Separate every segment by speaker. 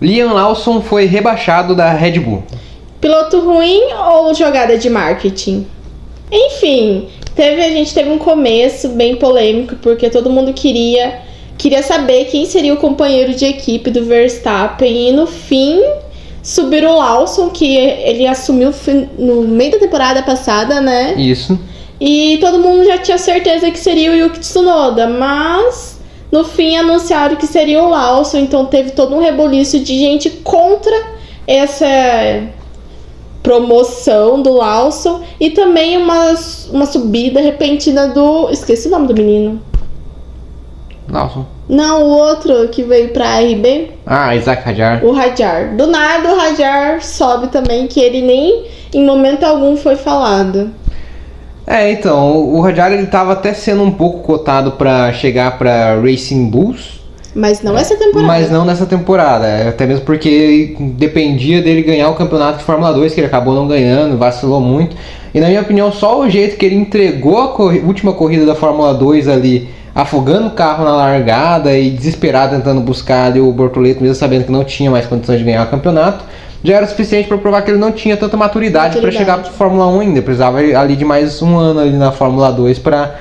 Speaker 1: Liam Lawson foi rebaixado da Red Bull.
Speaker 2: Piloto ruim ou jogada de marketing? Enfim, a gente teve um começo bem polêmico, porque todo mundo queria saber quem seria o companheiro de equipe do Verstappen. E no fim, subiram o Lawson, que ele assumiu no meio da temporada passada, né?
Speaker 1: Isso.
Speaker 2: E todo mundo já tinha certeza que seria o Yuki Tsunoda, mas no fim anunciaram que seria o Lawson. Então teve todo um reboliço de gente contra essa promoção do Lawson. E também uma subida repentina do... Esqueci o nome do menino.
Speaker 1: Lawson.
Speaker 2: Não, o outro que veio pra RB.
Speaker 1: Isaac Hadjar.
Speaker 2: O Hadjar. Do nada o Hadjar sobe também, que ele nem em momento algum foi falado.
Speaker 1: Então, o Hadjar ele tava até sendo um pouco cotado pra chegar pra Racing Bulls.
Speaker 2: Mas não essa temporada.
Speaker 1: Mas não nessa temporada, até mesmo porque dependia dele ganhar o campeonato de Fórmula 2, que ele acabou não ganhando, vacilou muito. E na minha opinião, só o jeito que ele entregou a última corrida da Fórmula 2 ali, afogando o carro na largada e desesperado tentando buscar ali o Bortoleto, mesmo sabendo que não tinha mais condições de ganhar o campeonato, já era suficiente para provar que ele não tinha tanta maturidade para chegar para Fórmula 1 ainda. Precisava ali de mais um ano ali na Fórmula 2 para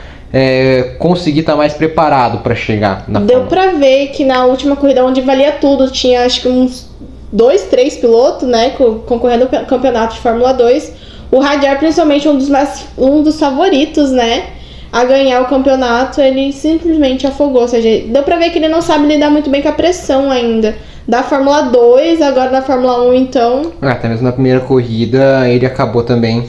Speaker 1: conseguir estar mais preparado para chegar na
Speaker 2: Deu
Speaker 1: Fórmula.
Speaker 2: pra ver que na última corrida onde valia tudo, tinha acho que uns 2, 3 pilotos, né, concorrendo ao campeonato de Fórmula 2. O Hadjar, principalmente um dos favoritos, né, a ganhar o campeonato, ele simplesmente afogou. Ou seja, deu pra ver que ele não sabe lidar muito bem com a pressão ainda da Fórmula 2, agora da Fórmula 1, então...
Speaker 1: Até mesmo na primeira corrida ele acabou também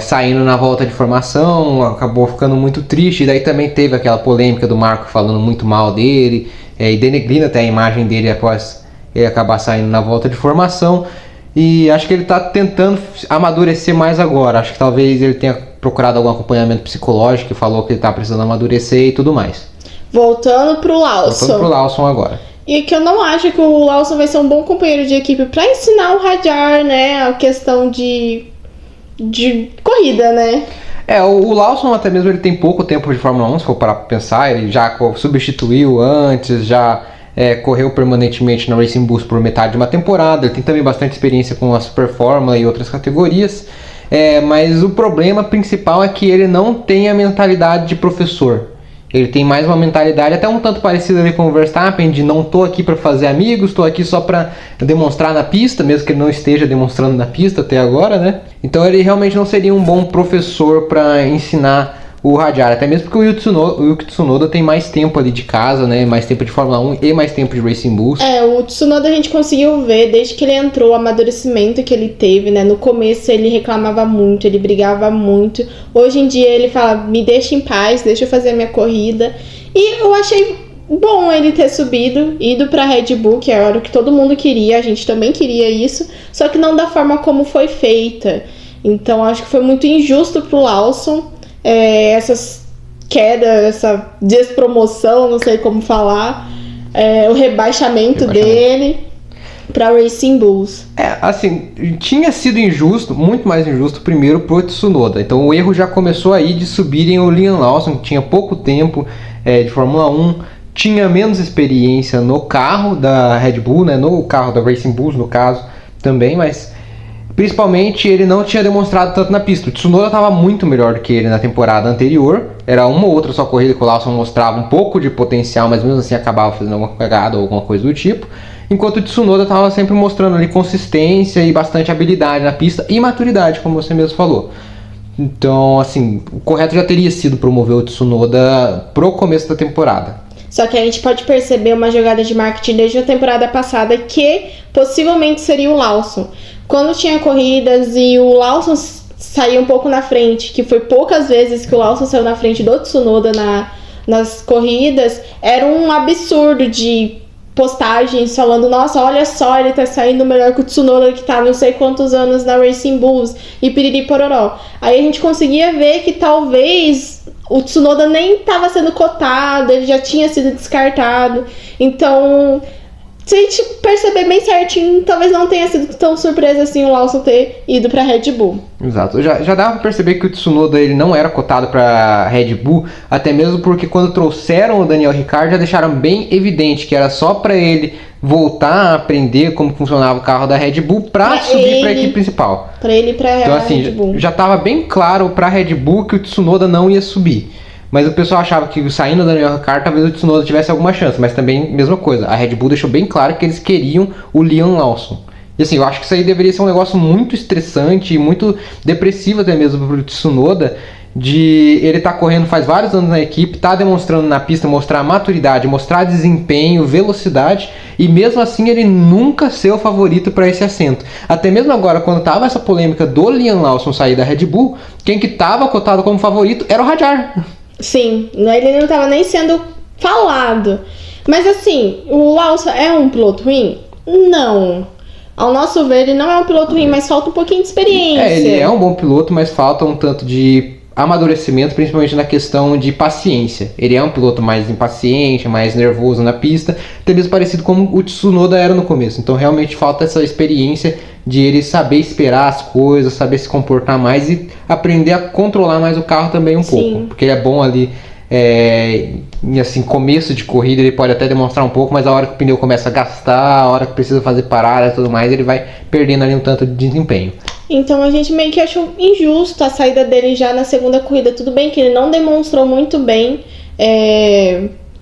Speaker 1: saindo na volta de formação, acabou ficando muito triste. E daí também teve aquela polêmica do Marco falando muito mal dele, e denegrindo até a imagem dele após ele acabar saindo na volta de formação. E acho que ele está tentando amadurecer mais agora. Acho que talvez ele tenha procurado algum acompanhamento psicológico, que falou que ele está precisando amadurecer e tudo mais.
Speaker 2: Voltando pro Lawson
Speaker 1: agora.
Speaker 2: E que eu não acho que o Lawson vai ser um bom companheiro de equipe para ensinar o Hadjar, né, a questão de corrida, né?
Speaker 1: O Lawson até mesmo ele tem pouco tempo de Fórmula 1, se for parar pra pensar. Ele já substituiu antes, já correu permanentemente na Racing Bulls por metade de uma temporada. Ele tem também bastante experiência com a Super Fórmula e outras categorias. Mas o problema principal é que ele não tem a mentalidade de professor. Ele tem mais uma mentalidade até um tanto parecida ali com o Verstappen, de não tô aqui para fazer amigos, tô aqui só para demonstrar na pista, mesmo que ele não esteja demonstrando na pista até agora, né? Então ele realmente não seria um bom professor para ensinar o Hadjar, até mesmo porque o Yuki Tsunoda tem mais tempo ali de casa, né? Mais tempo de Fórmula 1 e mais tempo de Racing Bulls.
Speaker 2: O Tsunoda a gente conseguiu ver desde que ele entrou, o amadurecimento que ele teve, né? No começo ele reclamava muito, ele brigava muito. Hoje em dia ele fala, me deixa em paz, deixa eu fazer a minha corrida. E eu achei bom ele ter ido pra Red Bull, que era o que todo mundo queria, a gente também queria isso, só que não da forma como foi feita. Então acho que foi muito injusto pro Lawson. Essas quedas, essa despromoção, não sei como falar, o rebaixamento dele para Racing Bulls.
Speaker 1: Assim, tinha sido injusto, muito mais injusto primeiro pro Tsunoda. Então o erro já começou aí de subirem o Liam Lawson, que tinha pouco tempo de Fórmula 1, tinha menos experiência no carro da Red Bull, né, no carro da Racing Bulls no caso também, mas principalmente ele não tinha demonstrado tanto na pista. O Tsunoda estava muito melhor do que ele na temporada anterior. Era uma ou outra só corrida que o Lawson mostrava um pouco de potencial, mas mesmo assim acabava fazendo alguma cagada ou alguma coisa do tipo. Enquanto o Tsunoda estava sempre mostrando ali consistência e bastante habilidade na pista e maturidade, como você mesmo falou. Então, assim, o correto já teria sido promover o Tsunoda pro começo da temporada.
Speaker 2: Só que a gente pode perceber uma jogada de marketing desde a temporada passada que possivelmente seria o Lawson. Quando tinha corridas e o Lawson saía um pouco na frente, que foi poucas vezes que o Lawson saiu na frente do Tsunoda nas corridas, era um absurdo de postagens falando, nossa, olha só, ele tá saindo melhor que o Tsunoda, que tá não sei quantos anos na Racing Bulls, e piriri pororó. Aí a gente conseguia ver que talvez o Tsunoda nem estava sendo cotado, ele já tinha sido descartado. Então se a gente perceber bem certinho, talvez não tenha sido tão surpresa assim o Lawson ter ido pra Red Bull.
Speaker 1: Exato, já dava pra perceber que o Tsunoda ele não era cotado pra Red Bull, até mesmo porque quando trouxeram o Daniel Ricciardo já deixaram bem evidente que era só pra ele voltar a aprender como funcionava o carro da Red Bull pra subir pra equipe principal.
Speaker 2: Pra ele ir pra
Speaker 1: então, assim,
Speaker 2: Red Bull.
Speaker 1: Já tava bem claro pra Red Bull que o Tsunoda não ia subir. Mas o pessoal achava que saindo da Daniel Ricciardo, talvez o Tsunoda tivesse alguma chance. Mas também, mesma coisa, a Red Bull deixou bem claro que eles queriam o Liam Lawson. E assim, eu acho que isso aí deveria ser um negócio muito estressante e muito depressivo até mesmo pro Tsunoda, de ele tá correndo faz vários anos na equipe, tá demonstrando na pista, mostrar maturidade, mostrar desempenho, velocidade, e mesmo assim ele nunca ser o favorito para esse assento. Até mesmo agora, quando tava essa polêmica do Liam Lawson sair da Red Bull, quem que tava cotado como favorito era o Hadjar.
Speaker 2: Sim, ele não estava nem sendo falado. Mas assim, o Lawson é um piloto ruim? Não. Ao nosso ver, ele não é um piloto ruim, mas falta um pouquinho de experiência.
Speaker 1: Ele é um bom piloto, mas falta um tanto de amadurecimento, principalmente na questão de paciência. Ele é um piloto mais impaciente, mais nervoso na pista, até mesmo parecido como o Tsunoda era no começo. Então realmente falta essa experiência de ele saber esperar as coisas, saber se comportar mais e aprender a controlar mais o carro também um pouco. Porque ele é bom ali em assim, começo de corrida, ele pode até demonstrar um pouco, mas a hora que o pneu começa a gastar, a hora que precisa fazer parada e tudo mais, ele vai perdendo ali um tanto de desempenho.
Speaker 2: Então a gente meio que achou injusto a saída dele já na segunda corrida. Tudo bem que ele não demonstrou muito bem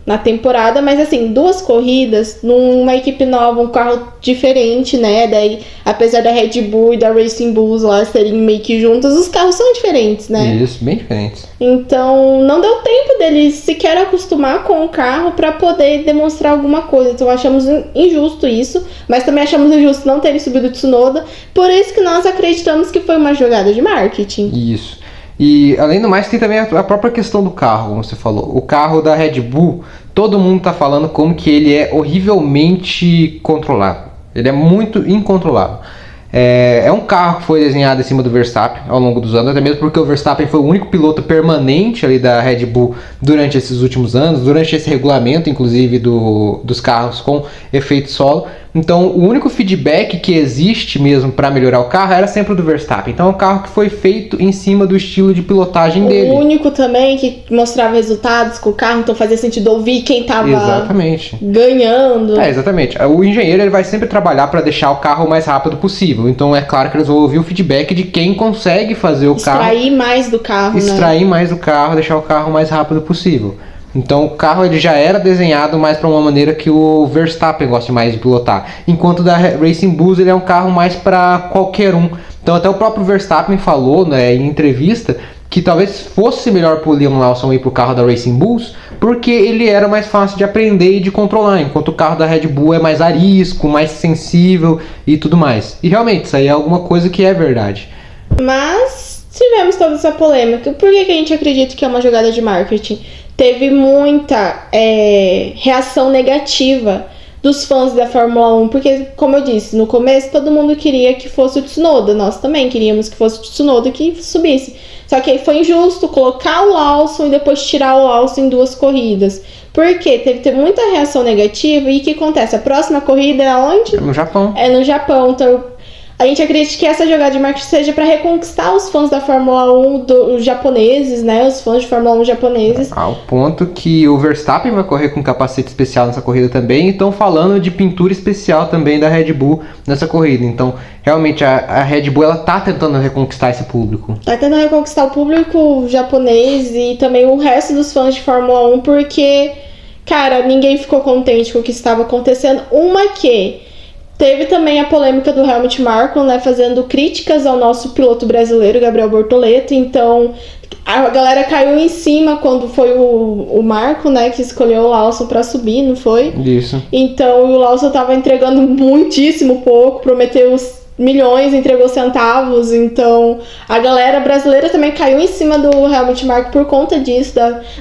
Speaker 2: na temporada, mas assim, 2 corridas numa equipe nova, um carro diferente, né? Daí, apesar da Red Bull e da Racing Bulls lá serem meio que juntas, os carros são diferentes, né?
Speaker 1: Isso, bem diferentes.
Speaker 2: Então, não deu tempo dele sequer acostumar com o carro para poder demonstrar alguma coisa. Então, achamos injusto isso, mas também achamos injusto não terem subido o Tsunoda. Por isso que nós acreditamos que foi uma jogada de marketing.
Speaker 1: Isso. E além do mais, tem também a própria questão do carro, como você falou. O carro da Red Bull, todo mundo tá falando como que ele é horrivelmente controlado. Ele é muito incontrolável. É um carro que foi desenhado em cima do Verstappen ao longo dos anos, até mesmo porque o Verstappen foi o único piloto permanente ali da Red Bull durante esses últimos anos, durante esse regulamento, inclusive, dos carros com efeito solo. Então, o único feedback que existe mesmo para melhorar o carro era sempre o do Verstappen. Então, é um carro que foi feito em cima do estilo de pilotagem dele.
Speaker 2: O único também que mostrava resultados com o carro, então fazia sentido ouvir quem tava ganhando.
Speaker 1: Exatamente. O engenheiro ele vai sempre trabalhar para deixar o carro o mais rápido possível. Então, é claro que eles vão ouvir o feedback de quem consegue fazer o carro.
Speaker 2: Extrair mais do carro,
Speaker 1: Extrair mais do carro, deixar o carro o mais rápido possível. Então o carro ele já era desenhado mais para uma maneira que o Verstappen gosta mais de pilotar. Enquanto da Racing Bulls ele é um carro mais para qualquer um. Então até o próprio Verstappen falou, né, em entrevista que talvez fosse melhor para o Liam Lawson ir para o carro da Racing Bulls, porque ele era mais fácil de aprender e de controlar, enquanto o carro da Red Bull é mais arisco, mais sensível e tudo mais. E realmente isso aí é alguma coisa que é verdade.
Speaker 2: Mas tivemos toda essa polêmica. Por que a gente acredita que é uma jogada de marketing? Teve muita reação negativa dos fãs da Fórmula 1, porque, como eu disse, no começo todo mundo queria que fosse o Tsunoda, nós também queríamos que fosse o Tsunoda que subisse. Só que aí foi injusto colocar o Lawson e depois tirar o Lawson em 2 corridas. Por quê? Teve muita reação negativa e o que acontece? A próxima corrida é onde?
Speaker 1: É no Japão.
Speaker 2: É no Japão, então a gente acredita que essa jogada de marketing seja para reconquistar os fãs da Fórmula 1 os japoneses, né? Os fãs de Fórmula 1 japoneses.
Speaker 1: Ao ponto que o Verstappen vai correr com capacete especial nessa corrida também. E estão falando de pintura especial também da Red Bull nessa corrida. Então, realmente, a Red Bull ela tá tentando reconquistar esse público.
Speaker 2: Tá tentando reconquistar o público japonês e também o resto dos fãs de Fórmula 1, porque, cara, ninguém ficou contente com o que estava acontecendo. Teve também a polêmica do Helmut Marko, né, fazendo críticas ao nosso piloto brasileiro, Gabriel Bortoleto. Então, a galera caiu em cima quando foi o Marko, né, que escolheu o Lawson para subir, não foi?
Speaker 1: Isso.
Speaker 2: Então, o Lawson tava entregando muitíssimo pouco, prometeu os milhões, entregou centavos. Então, a galera brasileira também caiu em cima do Helmut Marko por conta disso,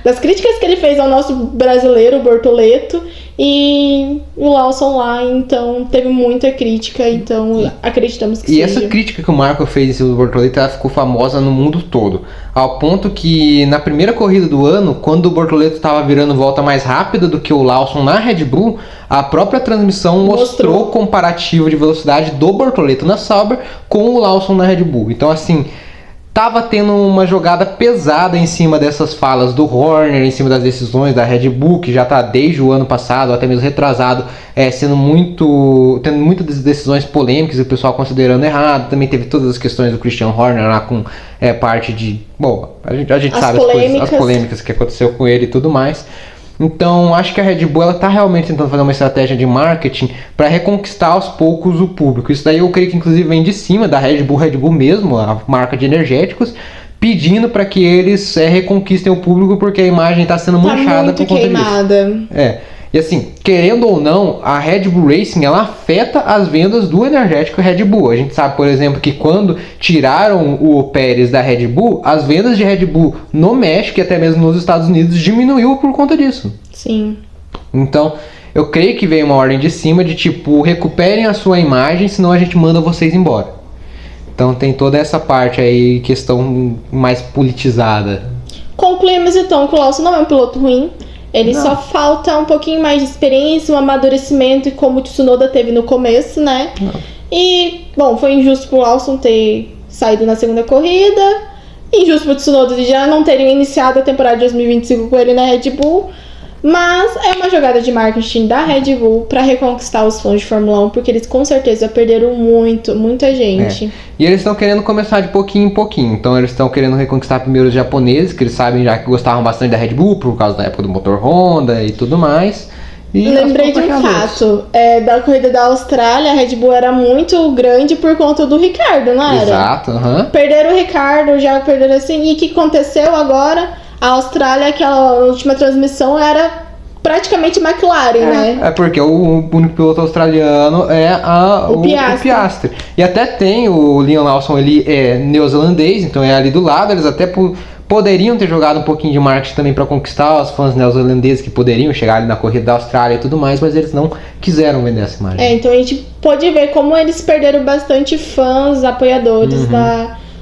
Speaker 2: das críticas que ele fez ao nosso brasileiro, Bortoleto. E o Lawson lá, então, teve muita crítica, então acreditamos que
Speaker 1: E
Speaker 2: seja.
Speaker 1: essa crítica que o Marco fez em cima do Bortoleto, ela ficou famosa no mundo todo. Ao ponto que na primeira corrida do ano, quando o Bortoleto estava virando volta mais rápida do que o Lawson na Red Bull, a própria transmissão mostrou o comparativo de velocidade do Bortoleto na Sauber com o Lawson na Red Bull. Então assim, tava tendo uma jogada pesada em cima dessas falas do Horner, em cima das decisões da Red Bull, que já está desde o ano passado, até mesmo retrasado, tendo muitas decisões polêmicas e o pessoal considerando errado. Também teve todas as questões do Christian Horner lá com parte de... Bom, a gente sabe as polêmicas que aconteceu com ele e tudo mais. Então, acho que a Red Bull está realmente tentando fazer uma estratégia de marketing para reconquistar aos poucos o público. Isso daí eu creio que inclusive vem de cima da Red Bull mesmo, a marca de energéticos, pedindo para que eles reconquistem o público porque a imagem está sendo manchada por conta disso. E assim, querendo ou não, a Red Bull Racing ela afeta as vendas do energético Red Bull. A gente sabe, por exemplo, que quando tiraram o Pérez da Red Bull, as vendas de Red Bull no México e até mesmo nos Estados Unidos diminuiu por conta disso.
Speaker 2: Sim.
Speaker 1: Então, eu creio que veio uma ordem de cima de tipo, recuperem a sua imagem, senão a gente manda vocês embora. Então tem toda essa parte aí, questão mais politizada.
Speaker 2: Concluímos então que o Lawson não é um piloto ruim. Ele só falta um pouquinho mais de experiência, um amadurecimento, como o Tsunoda teve no começo, né? E, bom, foi injusto pro Lawson ter saído na segunda corrida. Injusto pro Tsunoda de já não terem iniciado a temporada de 2025 com ele na Red Bull. Mas é uma jogada de marketing da Red Bull para reconquistar os fãs de Fórmula 1, porque eles com certeza perderam muita gente.
Speaker 1: E eles estão querendo começar de pouquinho em pouquinho. Então eles estão querendo reconquistar primeiro os japoneses, que eles sabem já que gostavam bastante da Red Bull, por causa da época do motor Honda e tudo mais. E
Speaker 2: lembrei de um fato, da corrida da Austrália, a Red Bull era muito grande por conta do Ricardo, não era?
Speaker 1: Exato,
Speaker 2: Perderam o Ricardo, já perderam assim. E o que aconteceu agora? A Austrália, aquela última transmissão, era praticamente McLaren, né?
Speaker 1: É porque o único piloto australiano é o Piastri. E até tem o Liam Lawson, ele é neozelandês, então é ali do lado. Eles até poderiam ter jogado um pouquinho de marketing também para conquistar os fãs neozelandeses que poderiam chegar ali na corrida da Austrália e tudo mais, mas eles não quiseram vender essa imagem.
Speaker 2: Então a gente pode ver como eles perderam bastante fãs, apoiadores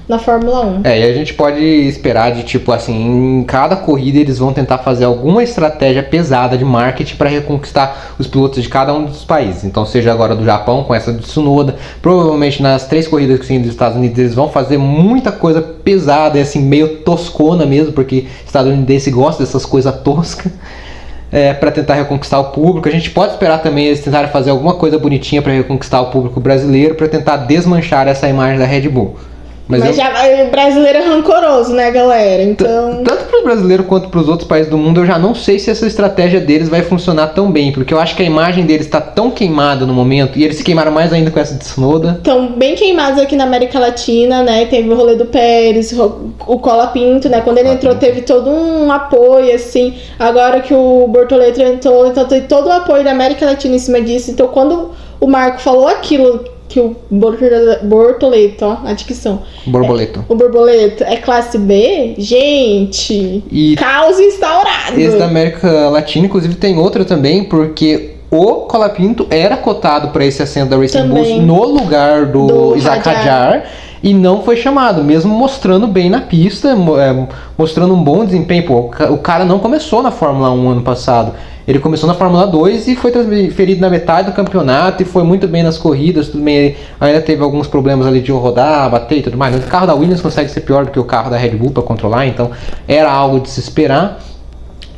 Speaker 2: na Fórmula 1.
Speaker 1: E a gente pode esperar de tipo assim, em cada corrida eles vão tentar fazer alguma estratégia pesada de marketing para reconquistar os pilotos de cada um dos países. Então seja agora do Japão com essa do Tsunoda, provavelmente nas 3 corridas que tem dos Estados Unidos eles vão fazer muita coisa pesada, assim, meio toscona mesmo, porque estadunidense gosta dessas coisas toscas. Para tentar reconquistar o público. A gente pode esperar também eles tentarem fazer alguma coisa bonitinha para reconquistar o público brasileiro, para tentar desmanchar essa imagem da Red Bull. Mas
Speaker 2: o brasileiro é rancoroso, né, galera? Então...
Speaker 1: Tanto para os brasileiros quanto para os outros países do mundo, eu já não sei se essa estratégia deles vai funcionar tão bem, porque eu acho que a imagem deles está tão queimada no momento, e eles se queimaram mais ainda com essa de Tsunoda.
Speaker 2: Estão bem queimados aqui na América Latina, né? Teve o rolê do Pérez, o Colapinto, né? Quando ele entrou, teve todo um apoio, assim. Agora que o Bortoleto entrou, então tem todo o apoio da América Latina em cima disso. Então, quando o Marco falou aquilo, que o Bortoleto, ó, a dicção.
Speaker 1: Borboleto.
Speaker 2: O Borboleto é classe B? Gente, caos instaurado.
Speaker 1: Esse da América Latina, inclusive, tem outro também, porque o Colapinto era cotado para esse assento da Racing Bulls no lugar do Isaac Hadjar. E não foi chamado, mesmo mostrando bem na pista, mostrando um bom desempenho. O cara não começou na Fórmula 1 ano passado. Ele começou na Fórmula 2 e foi transferido na metade do campeonato e foi muito bem nas corridas, tudo bem. Ainda teve alguns problemas ali de rodar, bater e tudo mais. Mas o carro da Williams consegue ser pior do que o carro da Red Bull para controlar, então era algo de se esperar.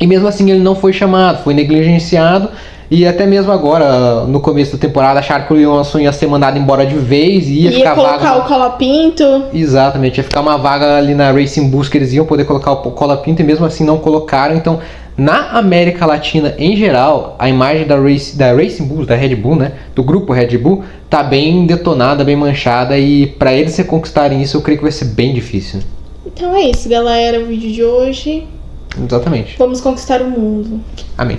Speaker 1: E mesmo assim ele não foi chamado, foi negligenciado. E até mesmo agora, no começo da temporada, acharam que o Lawson ia ser mandado embora de vez e ia ficar
Speaker 2: colocar o Colapinto.
Speaker 1: Exatamente, ia ficar uma vaga ali na Racing Bulls que eles iam poder colocar o Colapinto e mesmo assim não colocaram. Então, na América Latina em geral, a imagem da Racing Bulls, da Red Bull, né, do grupo Red Bull, tá bem detonada, bem manchada, e para eles reconquistarem isso, eu creio que vai ser bem difícil.
Speaker 2: Então é isso, galera, o vídeo de hoje.
Speaker 1: Exatamente.
Speaker 2: Vamos conquistar o mundo.
Speaker 1: Amém.